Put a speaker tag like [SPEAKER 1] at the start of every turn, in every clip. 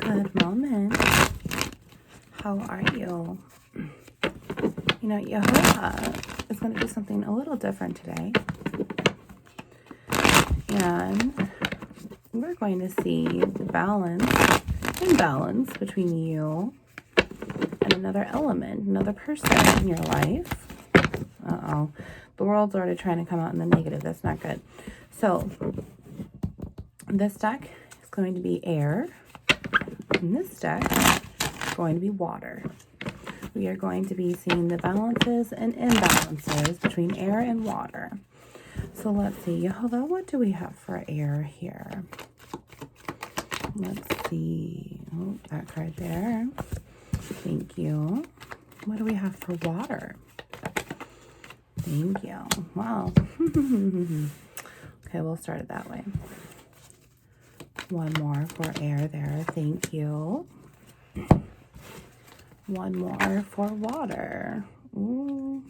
[SPEAKER 1] Good moment. How are you? You know, Jehovah is going to do something a little different today. And we're going to see imbalance between you and another element, another person in your life. Uh-oh. The world's already trying to come out in the negative. That's not good. So, this deck is going to be air. And this deck is going to be water. We are going to be seeing the balances and imbalances between air and water. So let's see, Jehovah, what do we have for air here? Let's see. Oh, that card there. Thank you. What do we have for water? Thank you. Wow. Okay, we'll start it that way. One more for air there. Thank you. One more for water. Ooh.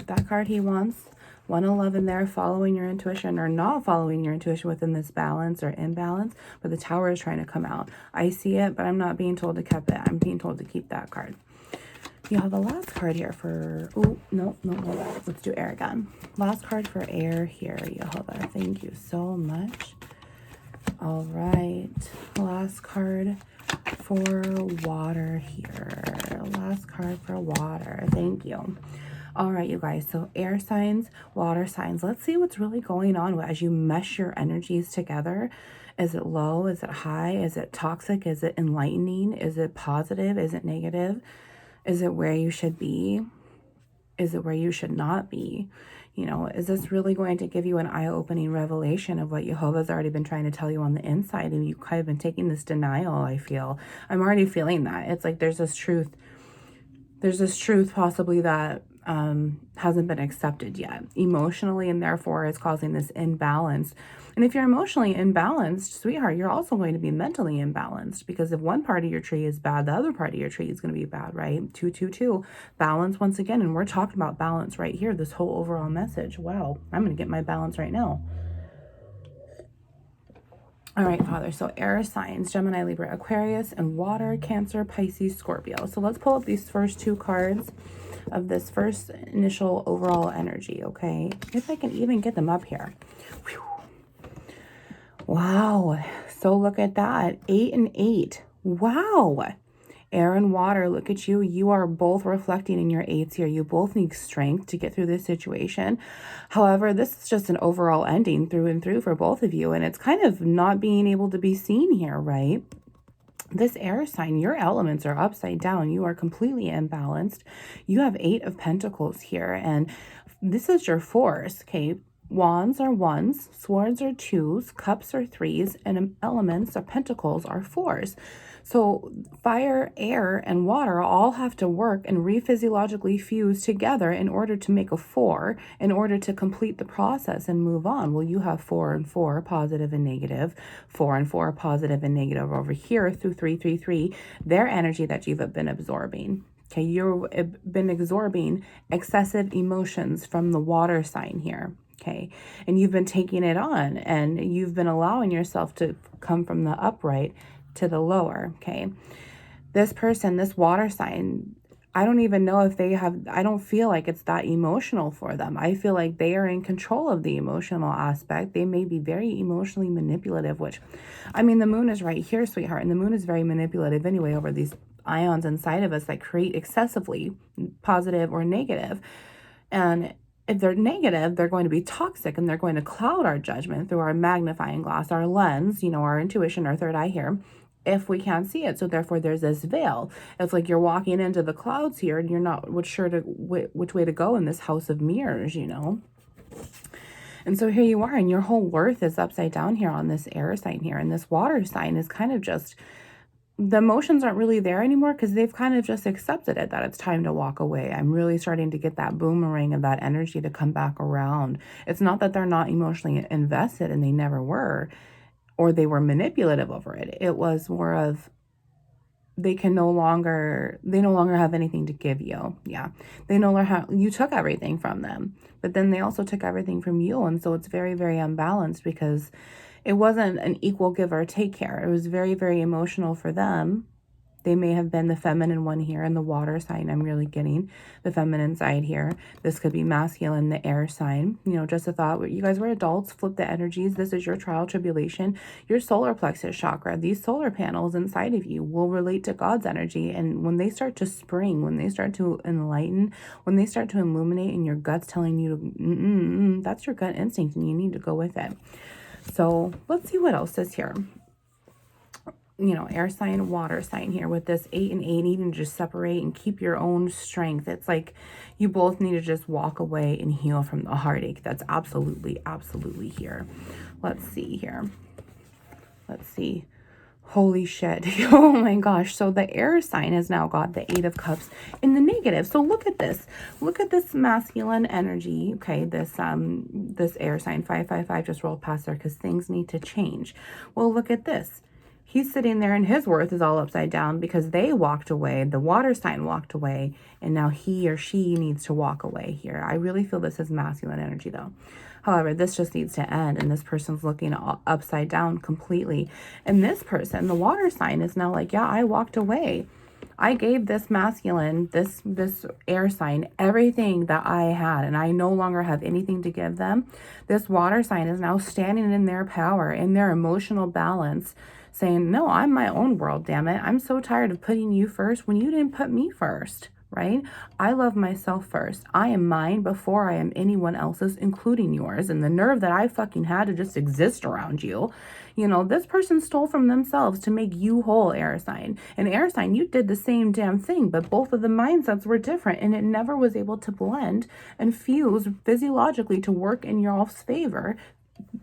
[SPEAKER 1] That card he wants. 111 there, following your intuition or not following your intuition within this balance or imbalance, but the tower is trying to come out. I see it, but I'm not being told to keep it. I'm being told to keep that card. You have the last card here for, oh, no. Let's do air again. Last card for air here, Jehovah. Thank you so much. All right. Last card for water here. Last card for water. Thank you. All right, you guys. So air signs, water signs. Let's see what's really going on as you mesh your energies together. Is it low? Is it high? Is it toxic? Is it enlightening? Is it positive? Is it negative? Is it where you should be? Is it where you should not be? You know, is this really going to give you an eye-opening revelation of what Jehovah's already been trying to tell you on the inside? And you kind of been taking this denial, I feel. I'm already feeling that. It's like there's this truth possibly that hasn't been accepted yet emotionally, and therefore is causing this imbalance. And if you're emotionally imbalanced, sweetheart, you're also going to be mentally imbalanced, because if one part of your tree is bad, the other part of your tree is going to be bad, right? 222 balance once again. And we're talking about balance right here, this whole overall message. Wow, I'm going to get my balance right now. All right, Father, so air signs, Gemini, Libra, Aquarius, and water, Cancer, Pisces, Scorpio. So let's pull up these first two cards of this first initial overall energy, okay? If I can even get them up here. Whew. Wow, so look at that, 8 and 8. Wow. Air and water, look at you. You are both reflecting in your 8s here. You both need strength to get through this situation. However, this is just an overall ending through and through for both of you. And it's kind of not being able to be seen here, right? This air sign, your elements are upside down. You are completely imbalanced. You have 8 of Pentacles here. And this is your force, okay? Wands are 1s, swords are 2s, cups are 3s, and elements or pentacles are 4s. So fire, air, and water all have to work and rephysiologically fuse together in order to make a 4, in order to complete the process and move on. Well, you have 4 and 4, positive and negative, 4 and 4, positive and negative over here through 3, 3, 3, their energy that you've been absorbing. Okay, you've been absorbing excessive emotions from the water sign here. Okay, and you've been taking it on, and you've been allowing yourself to come from the upright to the lower. Okay, this person, this water sign, I don't even know if they have, I don't feel like it's that emotional for them. I feel like they are in control of the emotional aspect. They may be very emotionally manipulative, which, I mean, the moon is right here, sweetheart, and the moon is very manipulative anyway over these ions inside of us that create excessively positive or negative. And if they're negative, they're going to be toxic, and they're going to cloud our judgment through our magnifying glass, our lens, you know, our intuition, our third eye here, if we can't see it. So therefore there's this veil. It's like you're walking into the clouds here and you're not sure which way to go in this house of mirrors, you know. And so here you are, and your whole worth is upside down here on this air sign here. And this water sign is kind of just, the emotions aren't really there anymore, because they've kind of just accepted it, that it's time to walk away. I'm really starting to get that boomerang of that energy to come back around. It's not that they're not emotionally invested, and they never were, or they were manipulative over it. It was more of, they no longer have anything to give you. Yeah. They no longer have, you took everything from them, but then they also took everything from you. And so it's very, very unbalanced because it wasn't an equal give or take here. It was very, very emotional for them. They may have been the feminine one here in the water sign. I'm really getting the feminine side here. This could be masculine, the air sign. You know, just a thought. You guys were adults. Flip the energies. This is your trial tribulation. Your solar plexus chakra. These solar panels inside of you will relate to God's energy. And when they start to spring, when they start to enlighten, when they start to illuminate and your gut's telling you to, that's your gut instinct and you need to go with it. So let's see what else is here. You know, air sign, water sign here with this 8 and 8, needing to just separate and keep your own strength. It's like you both need to just walk away and heal from the heartache. That's absolutely, absolutely here. Let's see here. Let's see. Holy shit. Oh my gosh. So the air sign has now got the 8 of Cups in the negative. So look at this. Look at this masculine energy. Okay, this air sign 555 just rolled past there because things need to change. Well, look at this. He's sitting there and his worth is all upside down because they walked away. The water sign walked away. And now he or she needs to walk away here. I really feel this is masculine energy though. However, this just needs to end. And this person's looking upside down completely. And this person, the water sign, is now like, yeah, I walked away. I gave this masculine, this air sign, everything that I had, and I no longer have anything to give them. This water sign is now standing in their power, in their emotional balance, saying, no, I'm my own world, damn it. I'm so tired of putting you first when you didn't put me first, right? I love myself first. I am mine before I am anyone else's, including yours. And the nerve that I fucking had to just exist around you. You know, this person stole from themselves to make you whole, air sign. And air sign, you did the same damn thing, but both of the mindsets were different and it never was able to blend and fuse physiologically to work in your all's favor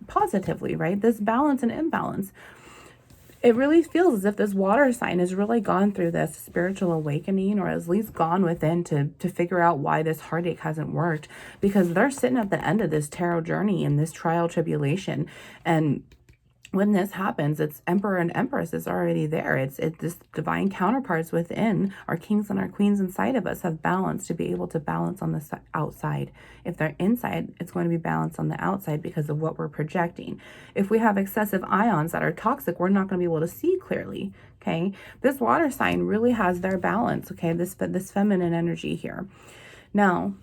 [SPEAKER 1] positively, right? This balance and imbalance. It really feels as if this water sign has really gone through this spiritual awakening, or at least gone within to figure out why this heartache hasn't worked, because they're sitting at the end of this tarot journey and this trial tribulation. And when this happens, it's Emperor and Empress is already there. It's this divine counterparts within, our kings and our queens inside of us have balance to be able to balance on the outside. If they're inside, it's going to be balanced on the outside because of what we're projecting. If we have excessive ions that are toxic, we're not going to be able to see clearly. Okay, this water sign really has their balance. Okay, this feminine energy here. Now,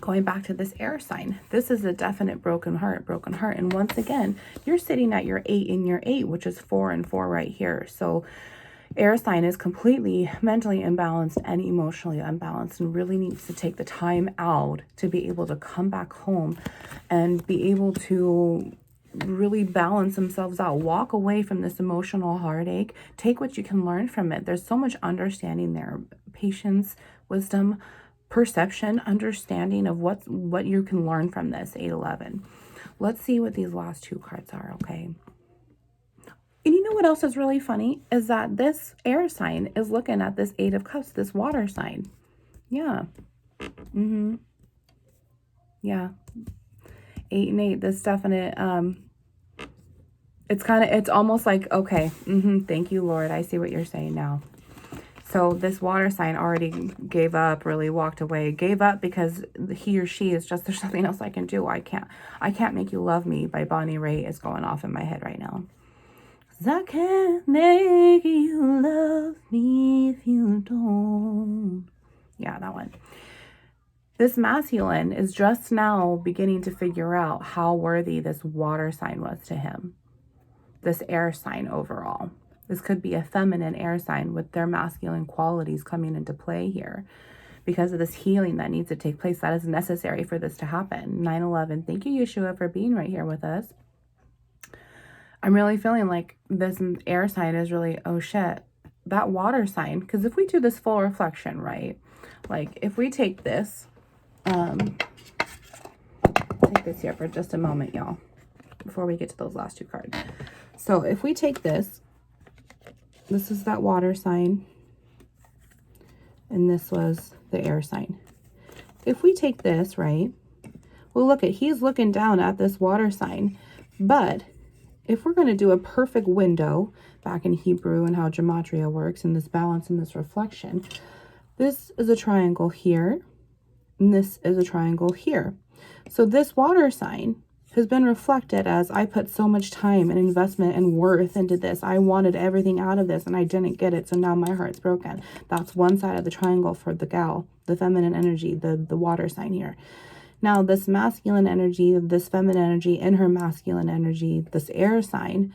[SPEAKER 1] going back to this air sign, this is a definite broken heart. And once again, you're sitting at your 8 in your 8, which is 4 and 4 right here. So air sign is completely mentally imbalanced and emotionally unbalanced and really needs to take the time out to be able to come back home and be able to really balance themselves out, walk away from this emotional heartache, take what you can learn from it. There's so much understanding there, patience, wisdom, perception, understanding of what you can learn from this 8-11. Let's see what these last two cards are, okay? And you know what else is really funny is that this air sign is looking at this 8 of Cups, this water sign. Yeah. Yeah. 8 and 8, this definite, it's almost like, okay, thank you, Lord. I see what you're saying now. So this water sign already gave up, really walked away, gave up because he or she is just, there's nothing else I can do. I can't make you love me by Bonnie Raitt is going off in my head right now. 'Cause I can't make you love me if you don't. Yeah, that one. This masculine is just now beginning to figure out how worthy this water sign was to him. This air sign overall. This could be a feminine air sign with their masculine qualities coming into play here because of this healing that needs to take place that is necessary for this to happen. 9/11. Thank you, Yeshua, for being right here with us. I'm really feeling like this air sign is really, oh shit, that water sign. Because if we do this full reflection, right? Like if we take this, take this here for just a moment, y'all, before we get to those last two cards. So if we take this, this is that water sign, and this was the air sign. If we take this, right, well, look at, he's looking down at this water sign, but if we're going to do a perfect window back in Hebrew and how gematria works and this balance and this reflection, this is a triangle here, and this is a triangle here. So this water sign has been reflected as I put so much time and investment and worth into this. I wanted everything out of this and I didn't get it. So now my heart's broken. That's one side of the triangle for the gal, the feminine energy, the water sign here. Now this masculine energy, this feminine energy in her masculine energy, this air sign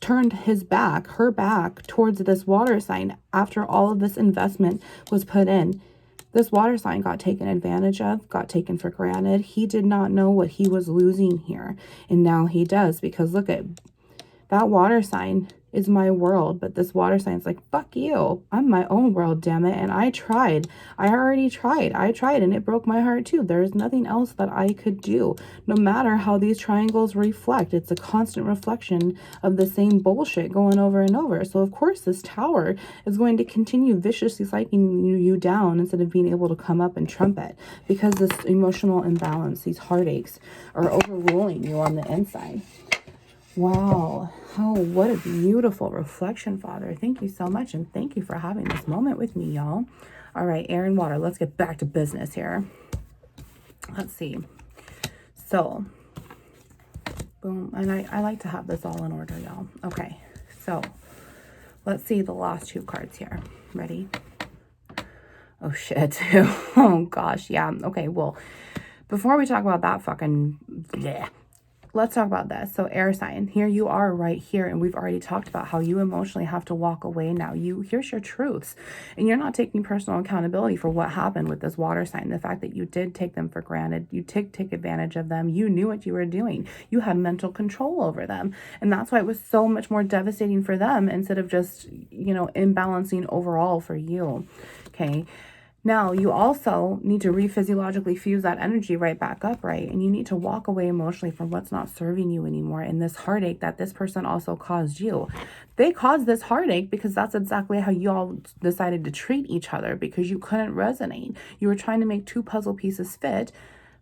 [SPEAKER 1] turned his back, her back towards this water sign after all of this investment was put in. This water sign got taken advantage of, got taken for granted. He did not know what he was losing here. And now he does, because look at that water sign is my world. But this water sign's like, fuck you. I'm my own world, damn it. And I tried. I already tried. I tried and it broke my heart too. There's nothing else that I could do. No matter how these triangles reflect, it's a constant reflection of the same bullshit going over and over. So of course this tower is going to continue viciously psyching you down instead of being able to come up and trumpet, because this emotional imbalance, these heartaches are overruling you on the inside. Wow. Oh, what a beautiful reflection, Father. Thank you so much. And thank you for having this moment with me, y'all. All right, air and water. Let's get back to business here. Let's see. So, boom. And I like to have this all in order, y'all. Okay. So, let's see the last two cards here. Ready? Oh, shit. Oh, gosh. Yeah. Okay. Well, before we talk about that fucking... bleh, let's talk about this. So air sign, here you are right here. And we've already talked about how you emotionally have to walk away now. Here's your truths. And you're not taking personal accountability for what happened with this water sign. The fact that you did take them for granted. You take advantage of them. You knew what you were doing. You had mental control over them. And that's why it was so much more devastating for them instead of just, you know, imbalancing overall for you. Okay. Now, you also need to re-physiologically fuse that energy right back up, right? And you need to walk away emotionally from what's not serving you anymore. And this heartache that this person also caused you. They caused this heartache because that's exactly how you all decided to treat each other, because you couldn't resonate. You were trying to make two puzzle pieces fit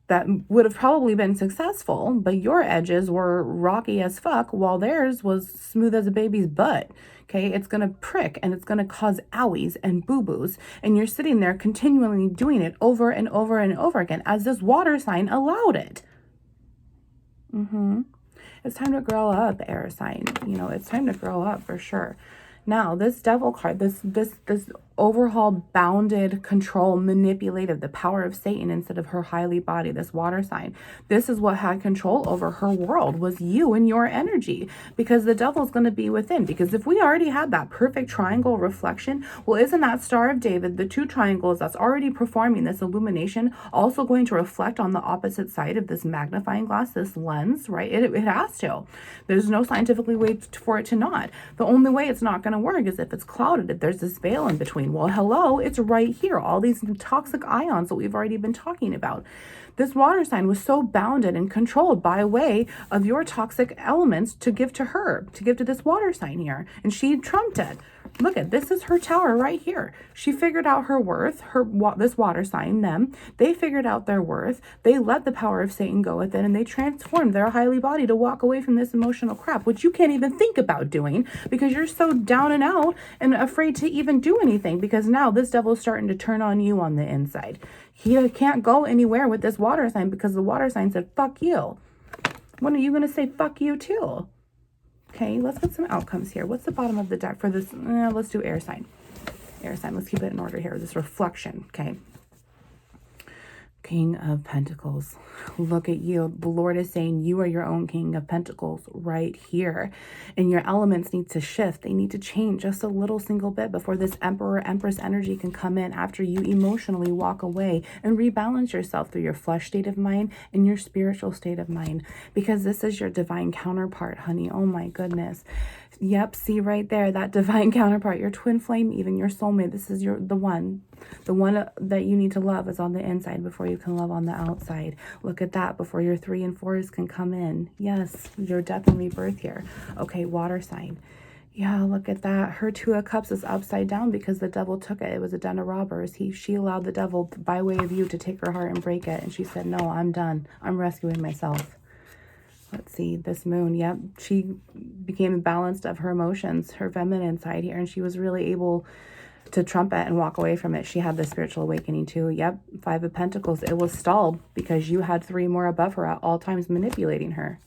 [SPEAKER 1] that would have probably been successful, but your edges were rocky as fuck while theirs was smooth as a baby's butt. Okay, it's going to prick and it's going to cause owies and boo-boos. And you're sitting there continually doing it over and over and over again as this water sign allowed it. It's time to grow up, air sign. You know, it's time to grow up for sure. Now, this devil card, this overhaul, bounded, control, manipulative, the power of Satan instead of her highly body, this water sign. This is what had control over her world, was you and your energy, because the devil's going to be within. Because if we already had that perfect triangle reflection, well, isn't that Star of David, the two triangles that's already performing this illumination, also going to reflect on the opposite side of this magnifying glass, this lens, right? It has to. There's no scientifically way for it to not. The only way it's not going to work is if it's clouded, if there's this veil in between. Well, hello, it's right here. All these toxic ions that we've already been talking about. This water sign was so bounded and controlled by way of your toxic elements to give to her, to give to this water sign here. And she trumped it. Look at this, is her tower right here. She figured out her worth, this water sign, them. They figured out their worth. They let the power of Satan go with it, and they transformed their highly body to walk away from this emotional crap, which you can't even think about doing because you're so down and out and afraid to even do anything, because now this devil's starting to turn on you on the inside. He can't go anywhere with this water sign because the water sign said, fuck you. When are you going to say fuck you too? Okay, let's get some outcomes here. What's the bottom of the deck for this? Let's do air sign. Air sign. Let's keep it in order here. This reflection. Okay. King of Pentacles. Look at you. The Lord is saying you are your own King of Pentacles right here. And your elements need to shift. They need to change just a little single bit before this Emperor, Empress energy can come in after you emotionally walk away and rebalance yourself through your flesh state of mind and your spiritual state of mind. Because this is your divine counterpart, honey. Oh my goodness. Yep, see right there, that divine counterpart, your twin flame, even your soulmate. This is the one that you need to love is on the inside before you can love on the outside. Look at that, before your 3 and 4s can come in. Yes, your death and rebirth here. Okay, water sign. Yeah, look at that. Her 2 of Cups is upside down because the devil took it. It was a den of robbers. She allowed the devil, by way of you, to take her heart and break it. And she said, no, I'm done. I'm rescuing myself. Let's see, this moon, yep. She became balanced of her emotions, her feminine side here, and she was really able to trumpet and walk away from it. She had the spiritual awakening too. Yep, Five of Pentacles. It was stalled because you had 3 more above her at all times manipulating her.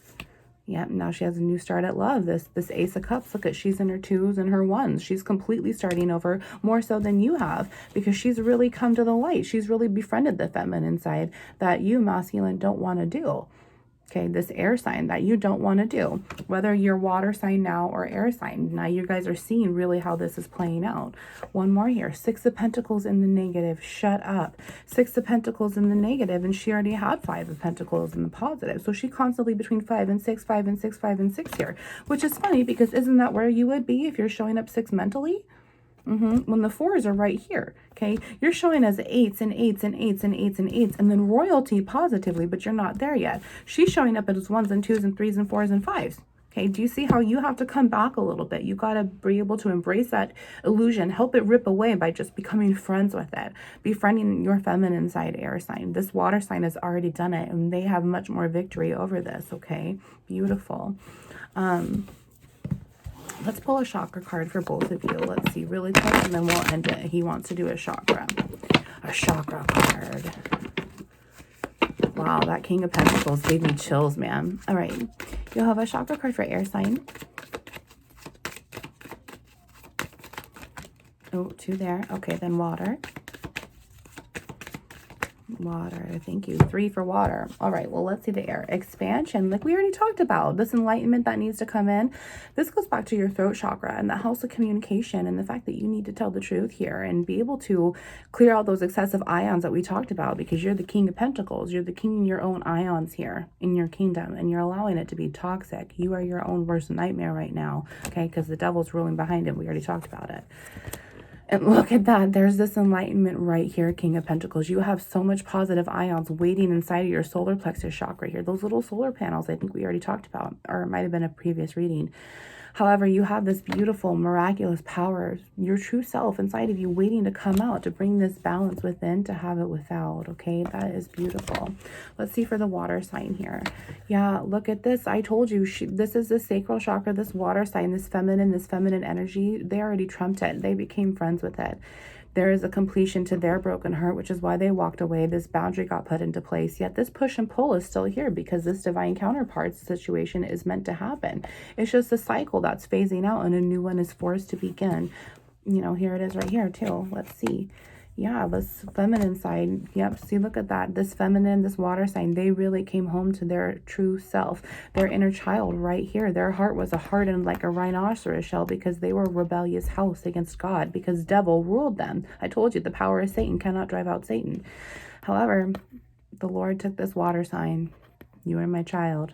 [SPEAKER 1] Yep, now she has a new start at love. This Ace of Cups, look at, she's in her 2s and her 1s. She's completely starting over, more so than you have, because she's really come to the light. She's really befriended the feminine side that you, masculine, don't want to do. Okay, this air sign that you don't want to do, whether you're water sign now or air sign. Now you guys are seeing really how this is playing out. One more here. 6 of Pentacles in the negative. Shut up. 6 of Pentacles in the negative, and she already had 5 of Pentacles in the positive. So she constantly between 5 and 6, 5 and 6, 5 and 6 here, which is funny because isn't that where you would be if you're showing up 6 mentally? When the 4s are right here, okay? You're showing as 8s and 8s and 8s and 8s and 8s, and then royalty positively, but you're not there yet. She's showing up as 1s and 2s and 3s and 4s and 5s. Okay, do you see how you have to come back a little bit? You got to be able to embrace that illusion, help it rip away by just becoming friends with it, befriending your feminine side air sign. This water sign has already done it, and they have much more victory over this, okay? Beautiful. Let's pull a chakra card for both of you. Let's see really quick, and then we'll end it. He wants to do a chakra. A chakra card. Wow, that King of Pentacles gave me chills, man. All right. You'll have a chakra card for air sign. Oh, 2 there. Okay, then water. Water, thank you. 3 for water. All right, well, let's see the air. Expansion, like we already talked about, this enlightenment that needs to come in. This goes back to your throat chakra and the house of communication, and the fact that you need to tell the truth here and be able to clear out those excessive ions that we talked about, because you're the King of Pentacles. You're the king in your own ions here in your kingdom, and you're allowing it to be toxic. You are your own worst nightmare right now, okay, because the devil's ruling behind it. We already talked about it. And look at that. There's this enlightenment right here, King of Pentacles. You have so much positive ions waiting inside of your solar plexus chakra here. Those little solar panels, I think we already talked about, or it might have been a previous reading. However, you have this beautiful, miraculous power, your true self inside of you waiting to come out, to bring this balance within, to have it without, okay? That is beautiful. Let's see for the water sign here. Yeah, look at this. I told you, this is the sacral chakra, this water sign, this feminine energy. They already trumped it. They became friends with it. There is a completion to their broken heart, which is why they walked away. This boundary got put into place. Yet this push and pull is still here because this divine counterparts situation is meant to happen. It's just a cycle that's phasing out and a new one is forced to begin. You know, here it is right here too. Let's see. Yeah, this feminine side. Yep, see, look at that. This feminine, this water sign, they really came home to their true self, their inner child right here. Their heart was hardened like a rhinoceros shell because they were a rebellious house against God, because devil ruled them. I told you, the power of Satan cannot drive out Satan. However, the Lord took this water sign. You are my child.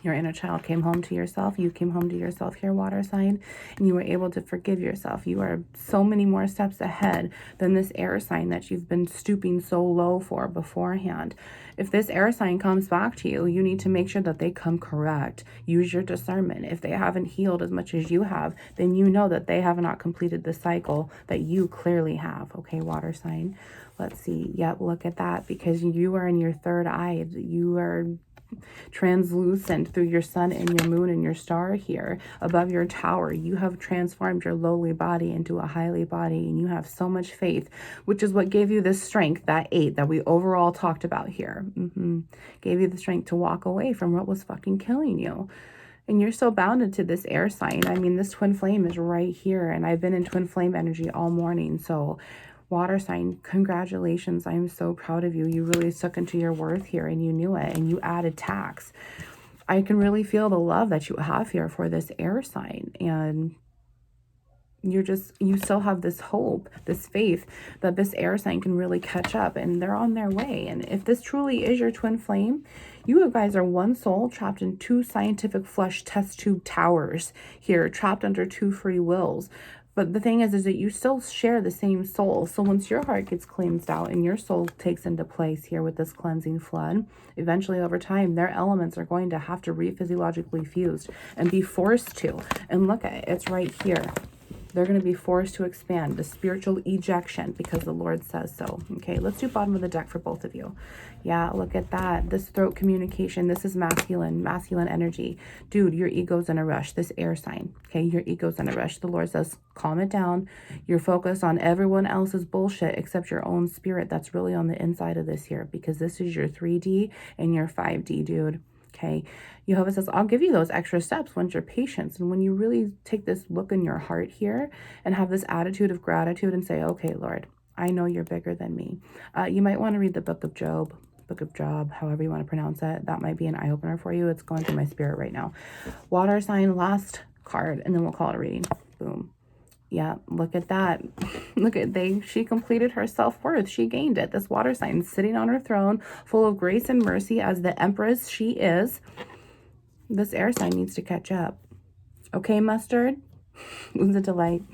[SPEAKER 1] Your inner child came home to yourself. You came home to yourself here, water sign, and you were able to forgive yourself. You are so many more steps ahead than this air sign that you've been stooping so low for beforehand. If this air sign comes back to you, you need to make sure that they come correct. Use your discernment. If they haven't healed as much as you have, then you know that they have not completed the cycle that you clearly have. Okay, water sign. Let's see. Yep, look at that, because you are in your third eye. You are translucent through your sun and your moon and your star here above your tower. You have transformed your lowly body into a highly body, and you have so much faith, which is what gave you this strength, that 8 that we overall talked about here. Gave you the strength to walk away from what was fucking killing you. And you're so bounded to this air sign. I mean, this twin flame is right here, and I've been in twin flame energy all morning. So water sign, congratulations. I'm so proud of you. You really stuck into your worth here, and you knew it, and you added tax. I can really feel the love that you have here for this air sign, and you still have this hope, this faith that this air sign can really catch up, and they're on their way. And if this truly is your twin flame, you guys are one soul trapped in 2 scientific flesh test tube towers here, trapped under 2 free wills. But the thing is that you still share the same soul. So once your heart gets cleansed out and your soul takes into place here with this cleansing flood, eventually over time, their elements are going to have to re-physiologically fuse and be forced to. And look at it, it's right here. They're going to be forced to expand, the spiritual ejection, because the Lord says so. Okay, let's do bottom of the deck for both of you. Yeah, look at that. This throat communication, this is masculine energy. Dude, your ego's in a rush. This air sign, okay, your ego's in a rush. The Lord says, calm it down. You're focused on everyone else's bullshit except your own spirit that's really on the inside of this here, because this is your 3D and your 5D, dude. Okay, Jehovah says, I'll give you those extra steps once you're patient. And when you really take this look in your heart here and have this attitude of gratitude and say, okay, Lord, I know you're bigger than me. You might want to read the book of Job, however you want to pronounce it. That might be an eye-opener for you. It's going through my spirit right now. Water sign, last card, and then we'll call it a reading. Boom. Yeah, look at that. Look at she completed her self-worth. She gained it. This water sign sitting on her throne, full of grace and mercy as the empress she is. This air sign needs to catch up. Okay, mustard? Woundsintolight.